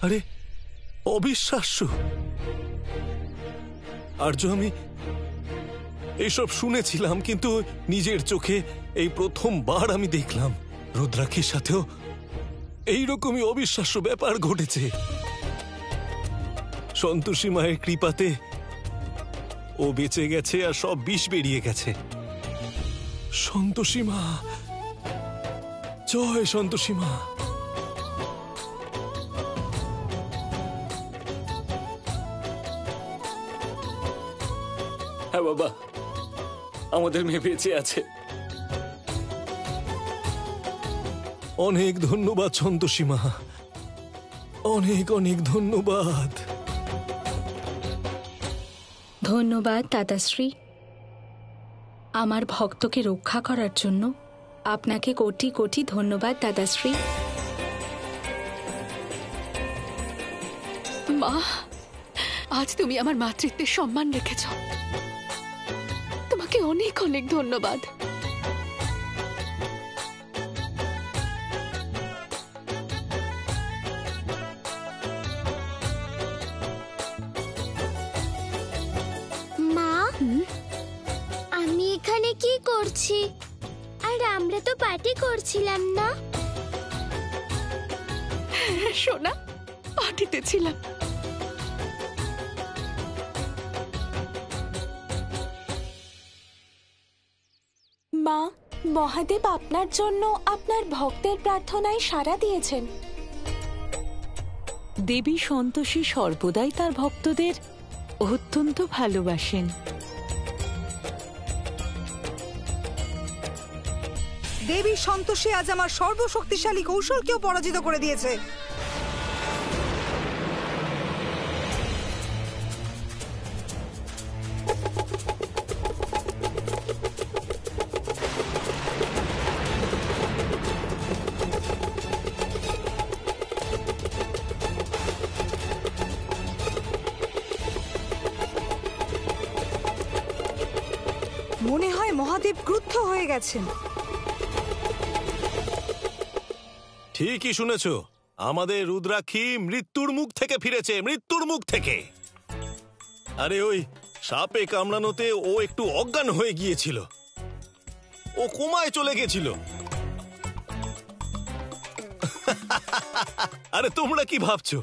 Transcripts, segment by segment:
আরে অবিশ্বাস্য আর্য, আমি এইসব শুনেছিলাম, কিন্তু নিজের চোখে এই প্রথমবার আমি দেখলাম রুদ্রাক্ষীর সাথেও এইরকমই অবিশ্বাস্য ব্যাপার ঘটেছে। সন্তোষী মায়ের কৃপাতে ও বেঁচে গেছে আর সব বিষ বেরিয়ে গেছে। সন্তোষী মা, জয় সন্তোষী মা। হ্যাঁ বাবা, আমাদের মেয়ে বেঁচে আছে। অনেক ধন্যবাদ সন্তোষী মা, অনেক অনেক ধন্যবাদ। ধন্যবাদ দাদাশ্রী। আমার ভক্তকে রক্ষা করার জন্য আপনাকে কোটি কোটি ধন্যবাদ দাদাশ্রী। মা, আজ তুমি আমার মাতৃত্বের সম্মান রেখেছ, তোমাকে অনেক অনেক ধন্যবাদ। মা, আমি এখানে কি করছি? আর আমরা তো পার্টি করছিলাম না? সোনা, পার্টিতে ছিলাম। মা, মহাদেব আপনার জন্য আপনার ভক্তের প্রার্থনায় সাড়া দিয়েছেন। দেবী সন্তোষী সর্বদাই তার ভক্তদের অত্যন্ত ভালোবাসেন। দেবী সন্তোষী আজ আমার সর্বশক্তিশালী কৌশলকেও পরাজিত করে দিয়েছে। মনে হয় মহাদেব ক্রুদ্ধ হয়ে গেছেন। ঠিকই শুনেছ, আমাদের রুদ্রাক্ষী মৃত্যুর মুখ থেকে ফিরেছে, মৃত্যুর মুখ থেকে। আরে ওই সাপে কামড়ানোতে ও একটু অজ্ঞান হয়ে গিয়েছিল, ও কোমায় চলে গেছিল। আরে তোমরা কি ভাবছো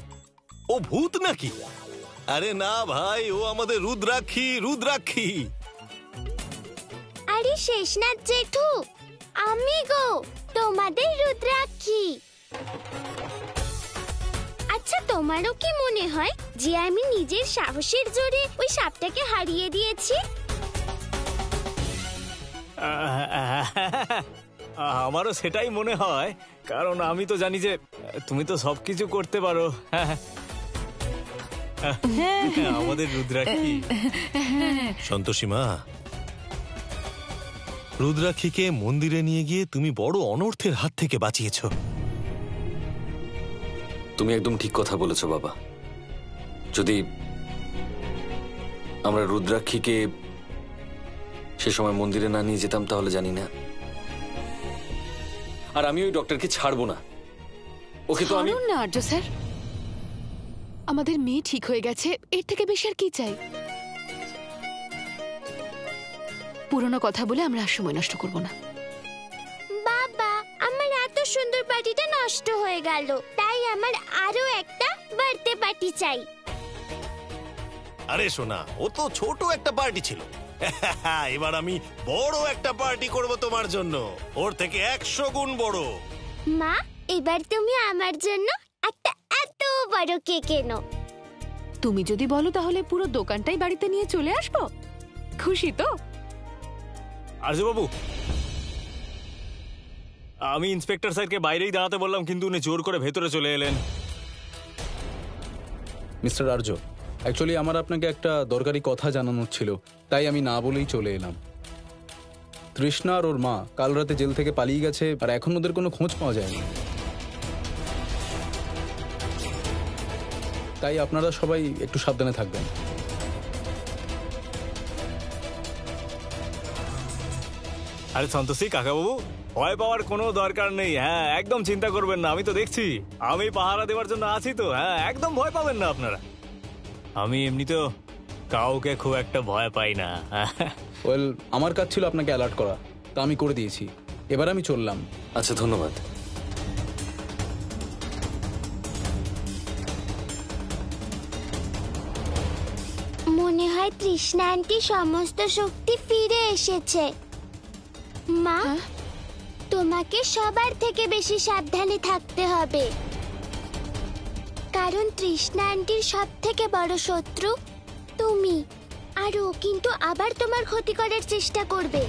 ও ভূত নাকি? আরে না ভাই, ও আমাদের রুদ্রাক্ষী, রুদ্রাক্ষী। আরে শেষনাথ জেঠু, আমি গো তোমাদের রুদ্রাক্ষী। আচ্ছা, তোমারও কি মনে হয় যে আমি নিজের সাহসের জোরে ওই সাপটাকে হারিয়ে দিয়েছি? আমারও সেটাই মনে হয়, কারণ আমি তো জানি যে তুমি তো সবকিছু করতে পারো। আমাদের রুদ্রাক্ষী। সন্তোষী মা, রুদ্রাক্ষীকে মন্দিরে নিয়ে গিয়ে তুমি বড় অনর্থের হাত থেকে বাঁচিয়েছ। তুমি একদম ঠিক কথা বলেছো বাবা। যদি আমরা রুদ্রাক্ষীকে সে সময় মন্দিরে না নিয়ে যেতাম তাহলে জানি না। আর আমি ওই ডক্টরকে ছাড়বো না, ওকে তো আমি। ছাড়ুন না আর্য স্যার, আমাদের মেয়ে ঠিক হয়ে গেছে, এর থেকে বেশি আর কি চাই? পুরনো কথা বলে আমরা আর সময় নষ্ট করব না। বাবা, আমার এত সুন্দর পার্টিটা নষ্ট হয়ে গেল, তাই আমার আরো একটা বার্থডে পার্টি চাই। আরে সোনা, ও তো ছোট একটা পার্টি ছিল। এবার আমি বড় একটা পার্টি করব তোমার জন্য, ওর থেকে 100 গুণ বড়। মা, এবার তুমি আমার জন্য একটা এত বড় কেক এনো। তুমি যদি বলো তাহলে পুরো দোকানটাই বাড়িতে নিয়ে চলে আসবো। খুশি তো? আর্য বাবু, আমি ইন্সপেক্টর স্যারকে বাইরেই দাঁড়াতে বললাম, কিন্তু উনি জোর করে ভেতরে চলে এলেন। মিস্টার আর্য, অ্যাকচুয়ালি আমার আপনাকে একটা দরকারি কথা জানানোর ছিল, তাই আমি না বলেই চলে এলাম। তৃষ্ণা আর ওর মা কাল রাতে জেল থেকে পালিয়ে গেছে, আর এখন ওদের কোনো খোঁজ পাওয়া যায়নি। তাই আপনারা সবাই একটু সাবধানে থাকবেন। আরে সন্তোষী কাকাবাবু, ভয় পাওয়ার কোনো দরকার নেই। হ্যাঁ, একদম চিন্তা করবেন না, আমি তো দেখছি, আমি পাহারা দেওয়ার জন্য আছি তো। হ্যাঁ, একদম ভয় পাবেন না আপনারা। আমি এমনিতেও কাউকে খুব একটা ভয় পাই না। ওয়েল, আমার কাজ ছিল আপনাকে অ্যালার্ট করা, তা আমি করে দিয়েছি। এবার আমি চললাম। আচ্ছা, ধন্যবাদ। মনে হয় তৃষ্ণা আন্টি সমস্ত শক্তি ফিরে এসেছে। মা, তোমাকে সবার থেকে বেশি সাবধানে থাকতে হবে, কারণ তৃষ্ণা আন্টির সব থেকে বড় শত্রু তুমি, আর ও কিন্তু আবার তোমার ক্ষতি করার চেষ্টা করবে।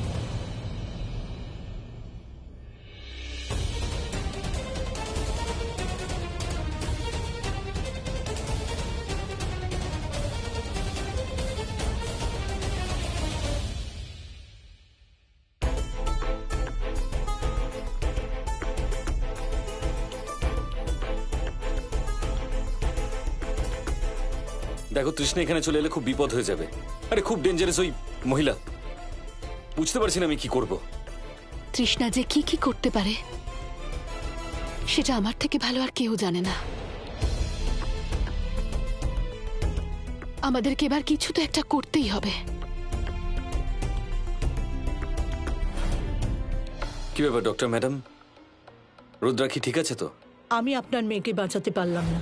দেখো, তৃষ্ণা এখানে চলে এলে খুব বিপদ হয়ে যাবে। আরে খুব ডেঞ্জারাস ওই মহিলা। বুঝতে পারছি না আমি কি করব। তৃষ্ণা যে কি কি করতে পারে সেটা আমার থেকে ভালো আর কেউ জানে না। আমাদেরকে এবার কিছু তো একটা করতেই হবে। কি ব্যাপার ডক্টর ম্যাডাম, রুদ্রাক্ষী ঠিক আছে তো? আমি আপনার মেয়েকে বাঁচাতে পারলাম না।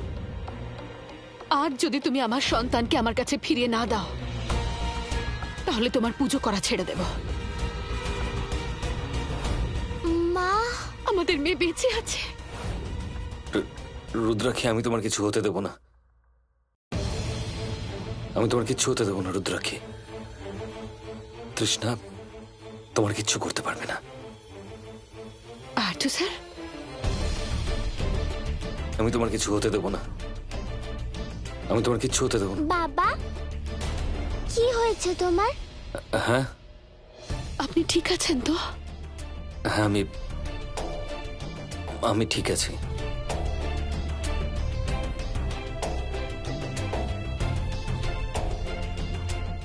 আর যদি তুমি আমার সন্তানকে আমার কাছে ফিরিয়ে না দাও, তাহলে তোমার পুজো করা ছেড়ে দেব। মা, আমাদের মেয়ে বেঁচে আছে। রুদ্রাক্ষী, আমি তোমার কিছু হতে দেব না। আমি তোমার কিচ্ছু হতে দেব না রুদ্রাক্ষী। তৃষ্ণা তোমার কিচ্ছু করতে পারবে না। আর্য স্যার, আমি তোমার কিছু হতে দেব না। আমি তোমার কিচ্ছু হতে দেব না। বাবা, কি হয়েছে তোমার? হ্যাঁ, আপনি ঠিক আছেন তো? হ্যাঁ, আমি ঠিক আছি।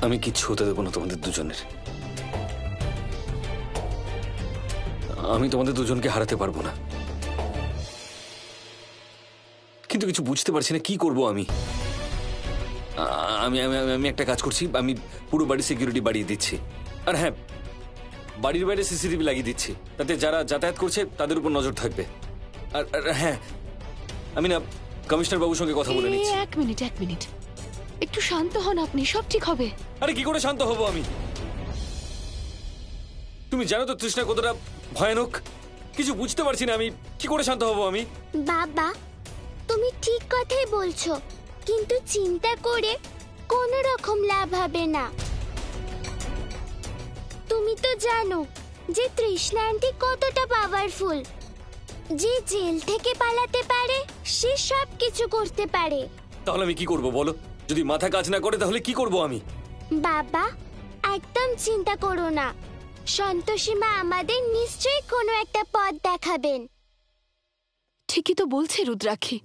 আমি কিচ্ছু হতে দেব না তোমাদের দুজনের। আমি তোমাদের দুজনকে হারাতে পারবো না, কিন্তু কিছু বুঝতে পারছি না কি করব আমি। আমি আমি একটা কাজ করছি, আমি পুরো বাড়ি সিকিউরিটি বাড়িয়ে দিচ্ছি। আর হ্যাঁ, বাড়ির বাইরে সিসিটিভি লাগিয়ে দিচ্ছি, তাতে যারা যাতায়াত করছে তাদের উপর নজর থাকবে। আর হ্যাঁ, আমি না কমিশনার বাবুর সঙ্গে কথা বলে নিচ্ছি। এক মিনিট, একটু শান্ত হন আপনি, সব ঠিক হবে। আরে কি করে শান্ত হব আমি? তুমি জানো তো তৃষ্ণা কতটা ভয়ানক। কিছু বুঝতে পারছি না আমি, কি করে শান্ত হব আমি? বাবা, তুমি ঠিক কথাই বলছো, কিন্তু চিন্তা করে কোনো রকম লাভ হবে না। তুমি তো জানো যে তৃষ্ণা আন্টি কতটা পাওয়ারফুল। যে জেল থেকে পালাতে পারে সে সব কিছু করতে পারে। তাহলে আমি কি করব বলো? যদি মাথা কাজ না করে তাহলে কি করব আমি? বাবা, একদম চিন্তা করো না, সন্তোষী মা আমাদের নিশ্চয়ই কোনো একটা পথ দেখাবেন। ঠিকই তো বলছে রুদ্রাক্ষী।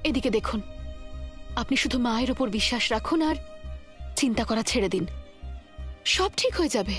এদিকে দেখুন, আপনি শুধু মায়ের উপর বিশ্বাস রাখুন আর চিন্তা করা ছেড়ে দিন, সব ঠিক হয়ে যাবে।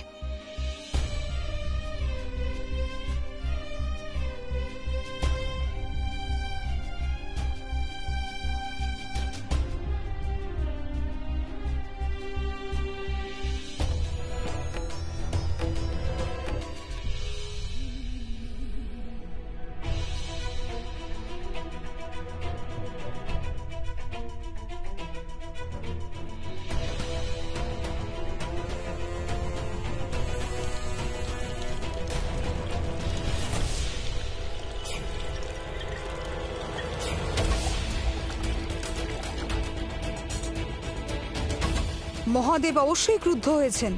মহাদেব অবশ্যই ক্রুদ্ধ হয়েছেন।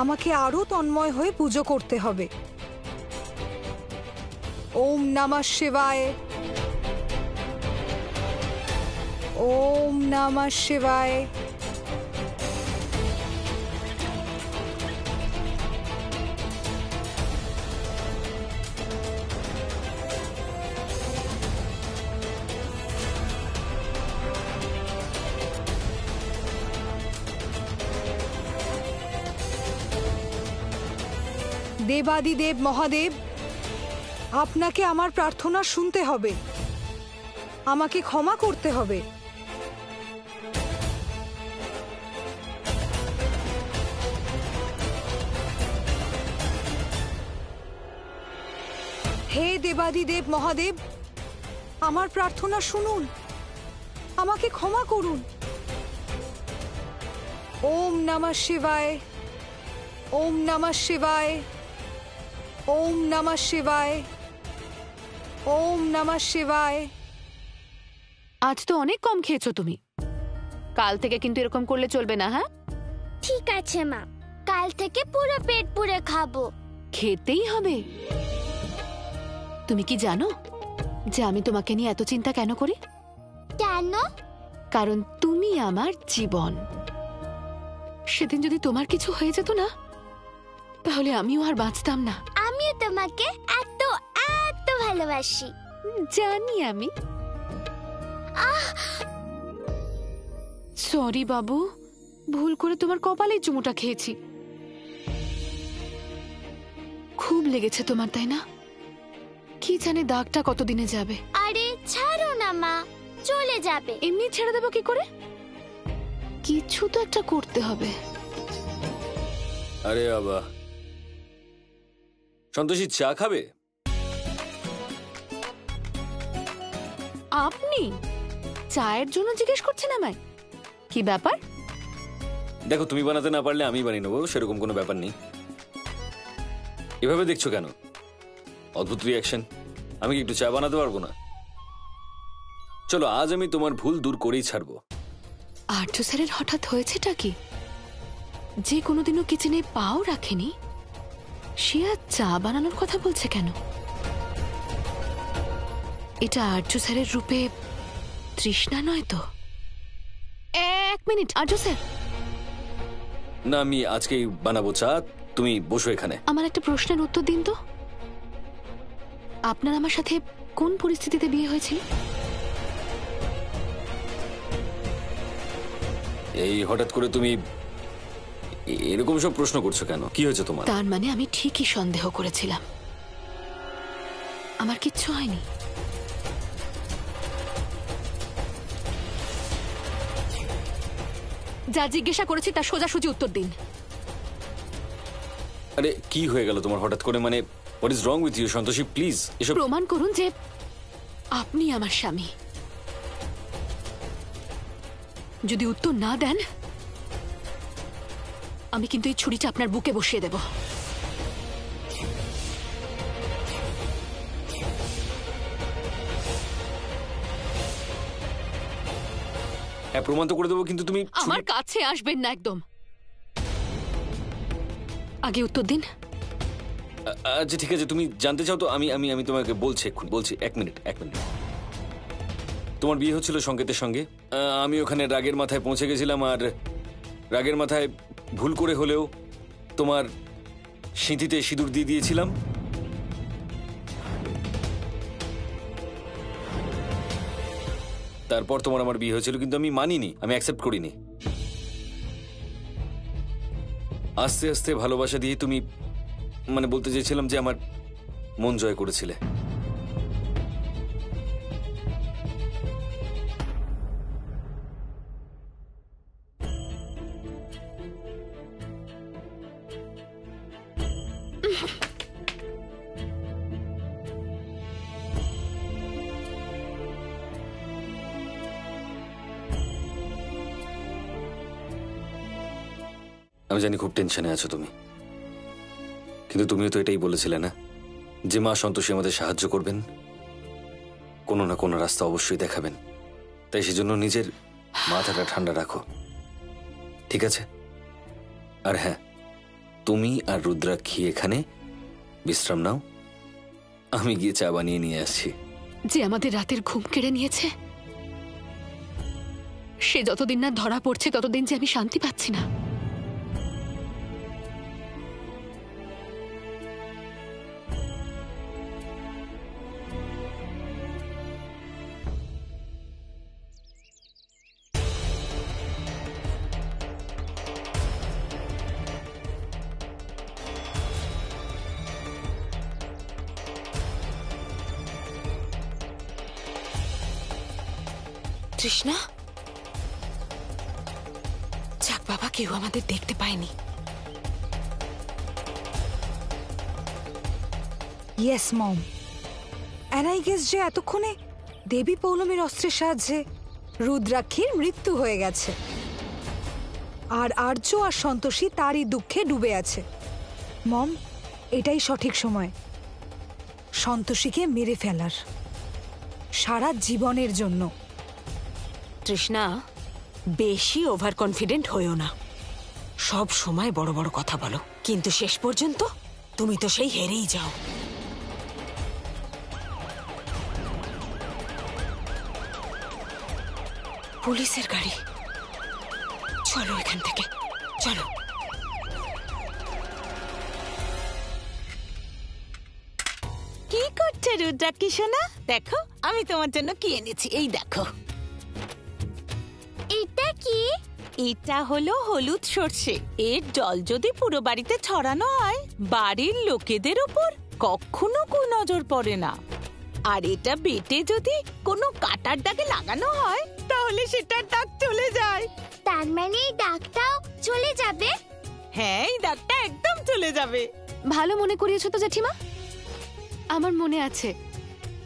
আমাকে আরো তন্ময় হয়ে পুজো করতে হবে। ওম নমঃ শিবায়, ওম নমঃ শিবায়। দেবাদিদেব মহাদেব, আপনাকে আমার প্রার্থনা শুনতে হবে, আমাকে ক্ষমা করতে হবে। হে দেবাদিদেব মহাদেব, আমার প্রার্থনা শুনুন, আমাকে ক্ষমা করুন। ওম নমঃ শিবায়, ওম নমঃ শিবায়, ওম নমঃ শিবায়, ওম নমঃ শিবায়। আজ তো অনেক কম খেয়েছো তুমি, কাল থেকে কিন্তু এরকম করলে চলবে না। হ্যাঁ, ঠিক আছে মা, কাল থেকে পুরো পেট পুরে খাবো। খেতেই হবে। তুমি কি জানো যে আমি তোমাকে নিয়ে এত চিন্তা কেন করি? কেন? কারণ তুমি আমার জীবন। সেদিন যদি তোমার কিছু হয়ে যেত না, তাহলে আমিও আর বাঁচতাম না। আমিও তোমাকে এত এত ভালোবাসি। জানি আমি। সরি বাবু, ভুল করে তোমার কপালে চুমুটা খেয়েছি। খুব লেগেছে তোমার, তাই না? কি জানে দাগটা কতদিনে যাবে। আরে ছাড়ো না মা, চলে যাবে। এমনি ছেড়ে দেবো কি করে? কিছু তো একটা করতে হবে। আরে বাবা, সন্তোষী চা খাবে? আপনি চায়ের জন্য জিজ্ঞেস করছেন আমায়? কি ব্যাপার? দেখো, তুমি বানাতে না পারলে আমি বানিয়ে নেবো, সেরকম কোনো ব্যাপার নেই। এভাবে দেখছো কেন? অদ্ভুত রিয়াকশন। আমি কি একটু চা বানাতে পারবো না? চলো, আজ আমি তোমার ভুল দূর করেই ছাড়বো। আর্য স্যারের হঠাৎ হয়েছেটা কি? যে কোনোদিনও কিচেনে পাও রাখেনি, সে আর চা বানানোর কথা বলছে কেন? এটা আর্য স্যারের রূপে তৃষ্ণা নয় তো? এক মিনিট, আর্য স্যার। না, আমি আজকেই বানাবো চা, তুমি বসো এখানে। আমার একটা প্রশ্নের উত্তর দিন তো। আপনার আমার সাথে কোন পরিস্থিতিতে বিয়ে হয়েছিল? এই হঠাৎ করে তুমি এরকম সব প্রশ্ন করছো কেন? কি হয়েছে তোমার? তার মানে আমি ঠিকই সন্দেহ করেছিলাম। আমার কিচ্ছু হয়নি। যা জিজ্ঞাসা করেছি তার সোজাসুজি উত্তর দিন। আরে কি হয়ে গেল তোমার হঠাৎ করে? মানে what is wrong with you Santoshi? Please এসব প্রমাণ করুন যে আপনি আমার স্বামী। যদি উত্তর না দেন, আমি কিন্তু এই ছুরিটা আপনার বুকে বসিয়ে দেব। হ্যাঁ, প্রমাণ তো করে দেবো, কিন্তু তুমি আমার কাছে আসবেন না একদম। আগে উত্তর দিন। আচ্ছা ঠিক আছে, তুমি জানতে চাও তো? আমি আমি আমি তোমাকে বলছি, এক্ষুনি বলছি। এক মিনিট। তোমার বিয়ে হচ্ছিল সংকেতের সঙ্গে। আমি ওখানে রাগের মাথায় পৌঁছে গেছিলাম, আর রাগের মাথায় ভুল করে হলেও তোমার সিঁথিতে সিঁদুর দিয়ে দিয়েছিলাম। তারপর তোমার আমার বিয়ে হয়েছিল, কিন্তু আমি মানিনি, আমি অ্যাকসেপ্ট করিনি। আস্তে আস্তে ভালোবাসা দিয়ে তুমি, মানে বলতে চেয়েছিলাম যে আমার মন জয় করেছিলে। আমি জানি খুব টেনশনে আছো তুমি, কিন্তু তুমিও তো এটাই বলেছিলে না যে মা সন্তোষী আমাদের সাহায্য করবেন, কোনো না কোনো রাস্তা অবশ্যই দেখাবেন। তাই সেজন্য নিজের মাথাটা ঠান্ডা রাখো, ঠিক আছে? আর হ্যাঁ, তুমি আর রুদ্রাক্ষী এখানে বিশ্রাম নাও, আমি গিয়ে চা বানিয়ে নিয়ে আসছি। যে আমাদের রাতের ঘুম কেড়ে নিয়েছে, সে যতদিন না ধরা পড়ছে ততদিন যে আমি শান্তি পাচ্ছি না। তৃষ্ণা, যাক বাবা, কেউ আমাদের দেখতে পায়নি। Yes mom, and I guess যে এতক্ষণে দেবী পৌলমীর অস্ত্রের সাহায্যে রুদ্রাক্ষীর মৃত্যু হয়ে গেছে, আর আর্য আর সন্তোষী তারই দুঃখে ডুবে আছে। মম, এটাই সঠিক সময় সন্তোষীকে মেরে ফেলার, সারা জীবনের জন্য। তৃষ্ণা, বেশি ওভার কনফিডেন্ট হইও না। সব সময় বড় বড় কথা বলো, কিন্তু শেষ পর্যন্ত তুমি তো সেই হেরেই যাও। পুলিশের গাড়ি, চলো এখান থেকে, চলো। কি করছে রুদ্রাক্ষী সোনা? দেখো আমি তোমার জন্য কি এনেছি, এই দেখো। এটা কি? এটা হলো হলুদ সর্ষে। এর জল যদি পুরো বাড়িতে ছড়ানো হয়, বাড়ির লোকেদের উপর কখনো কুনজর পড়ে না। আর এটা বেটে যদি কোনো কাটার দাগে লাগানো হয়, তাহলে সেটার দাগ চলে যায়। তার মানে এই দাগটাও চলে যাবে? হ্যাঁ, এই দাগটা একদম চলে যাবে। ভালো মনে করিয়েছো তো জেঠিমা। আমার মনে আছে,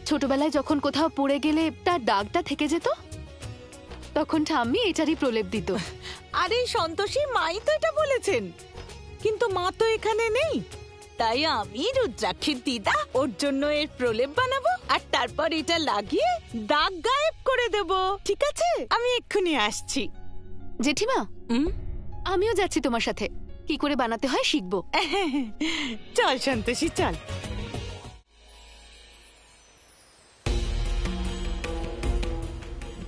ছোটবেলায় যখন কোথাও পড়ে গেলে তার দাগটা থেকে যেত, তখন ঠাম্মি এটারই প্রলেপ দিত। আরে সন্তোষী, মাই তো এটা বলেছেন, কিন্তু মা তো এখানে নেই। তাই আমি রুদ্রাক্ষীর দিদা ওর জন্য এর প্রলেপ বানাবো, আর তারপর এটা লাগিয়ে দাগ গায়েব করে দেব। ঠিক আছে, আমি এক্ষুনি আসছি। জেঠিমা, আমিও যাচ্ছি তোমার সাথে, কি করে বানাতে হয় শিখবো। চল সন্তোষী, চল।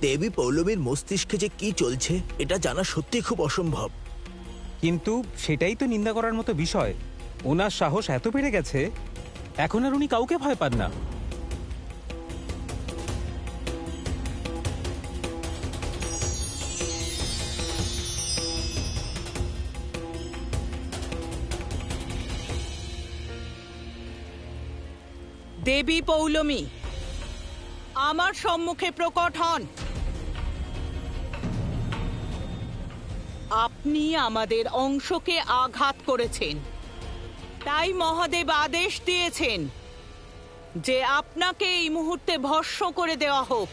দেবী পৌলমীর মস্তিষ্কে যে কি চলছে এটা জানা সত্যি খুব অসম্ভব। কিন্তু সেটাই তো নিন্দা করার মতো বিষয়। ওনার সাহস এত বেড়ে গেছে, এখন আর উনি কাউকে ভয় পান না। দেবী পৌলমী, আমার সম্মুখে প্রকট হন। আপনি আমাদের অংশকে আঘাত করেছেন, তাই মহাদেব আদেশ দিয়েছেন যে আপনাকে এই মুহূর্তে ভস্ম করে দেওয়া হোক।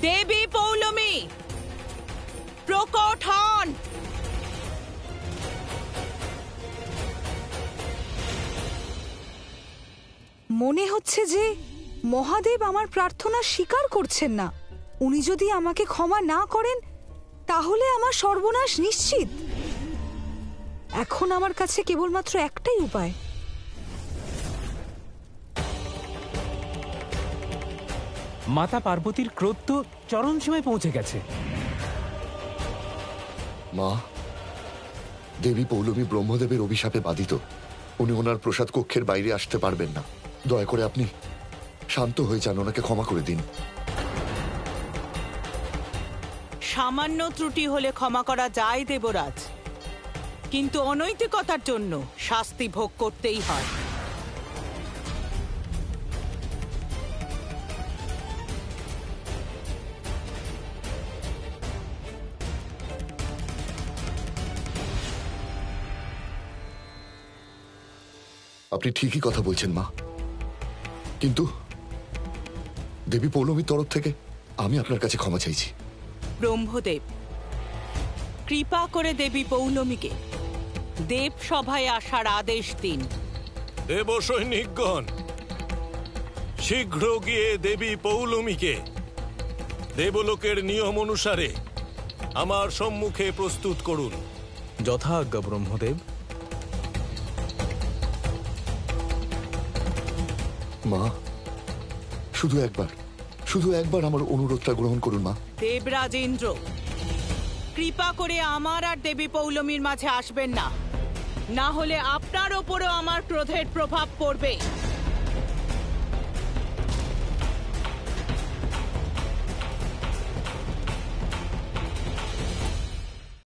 দেবী পৌলমী, প্রকট হন। মনে হচ্ছে যে মহাদেব আমার প্রার্থনা স্বীকার করছেন না। উনি যদি আমাকে ক্ষমা না করেন, তাহলে আমার সর্বনাশ নিশ্চিত। এখন আমার কাছে কেবলমাত্র একটাই উপায়। মাতা পার্বতীর ক্রোধ তো চরম সীমায় পৌঁছে গেছে। মা, দেবী পৌলমী ব্রহ্মদেবের অভিশাপে বাধিত। উনি ওনার প্রসাদ কক্ষের বাইরে আসতে পারবেন না। দয়া করে আপনি শান্ত হয়ে যান, ওনাকে ক্ষমা করে দিন। সামান্য ত্রুটি হলে ক্ষমা করা যায় দেবরাজ, কিন্তু অনৈতিকতার জন্য শাস্তি ভোগ করতেই হয়। আপনি ঠিকই কথা বলছেন মা, কিন্তু দেবী পৌলমীর তরফ থেকে আমি আপনার কাছে ক্ষমা চাইছি। ব্রহ্মদেব, কৃপা করে দেবী পৌলমীকে দেব সভায় আসার আদেশ দিন। দেব সৈনিকগণ, শীঘ্র গিয়ে দেবী পৌলমীকে দেবলোকের নিয়ম অনুসারে আমার সম্মুখে প্রস্তুত করুন। যথাজ্ঞা ব্রহ্মদেব। মা, শুধু একবার আমার অনুরোধটা গ্রহণ করুন মা। দেবরাজেন্দ্র, কৃপা করে আমার আর দেবী পৌলমীর মাঝে আসবেন না, না হলে আপনার ওপরও আমার ক্রোধের প্রভাব পড়বে।